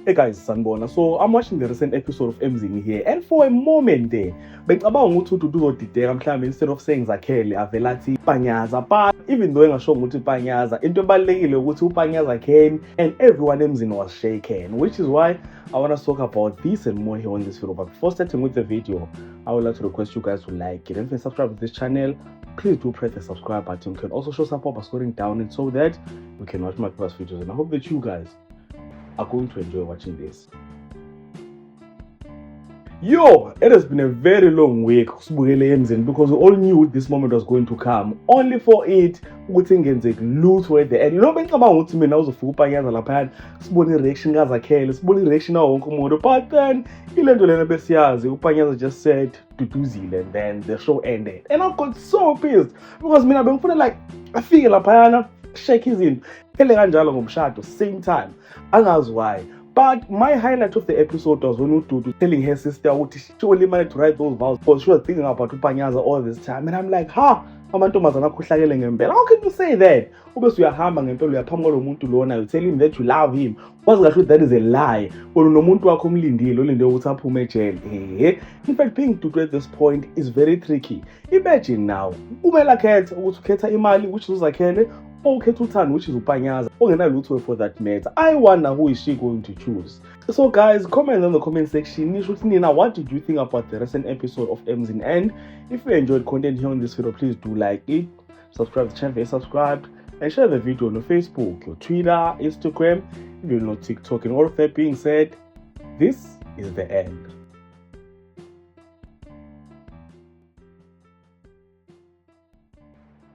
Hey guys, Sanbona. So I'm watching the recent episode of Emzini here, and for a moment there, becabanga ukuthi uDudu uzodideka mhlawumbe instead of saying Zakhele avela athi Panyaza. But even though engasho ukuthi Panyaza, into ebalekile ukuthi uPanyaza came and everyone Emzini was shaken, which is why I want to talk about this and more here on this video. But before starting with the video, I would like to request you guys to like it and if you subscribe to this channel. Please do press the subscribe button. You can also show support by scoring down it so that you can watch my past videos, and I hope that you guys are going to enjoy watching this. Yo, it has been a very long week because we all knew this moment was going to come, only for it ukuthi ngenzeke lutho at the end. Lo bengicabanga ukuthi mina uzofika uPanyaza lapha sibone reaction kaZakhele, sibone reaction nawo wonke umuntu, but then ilento lena besiyazi uPanyaza just said duduzile and then the show ended, and I got so pissed because mina bengifuna like afike lapha shake izinto phele kanjalo ngomshado same time, angazi why. But my highlight of the episode was when Ududu telling her sister she only managed to write those vows because she was thinking about uPanyaza all this time. And I'm like, amantombazana akhohlakele ngempela. How can you say that? Ubese uyahamba ngempela uyaphamula lo muntu lona, you tell him that you love him. Wazi kahle that is a lie. Unomuntu wakho umlindile ulinde ukuthi aphume ejele. In fact, being Dudu at this point is very tricky. Imagine now, umela khetha ukuthi ukhetha imali which is uZakhele, ukhetha uthando which is uPanyaza, ongenalutho for that matter. I wonder who is she going to choose. So guys, comment in the comment section. What did you think about the recent episode of Emzini? And if you enjoyed content here on this video, please do like it, subscribe to the channel if you're subscribed, and share the video on your Facebook, your Twitter, Instagram, if you're not TikTok. And all of that being said, this is the end.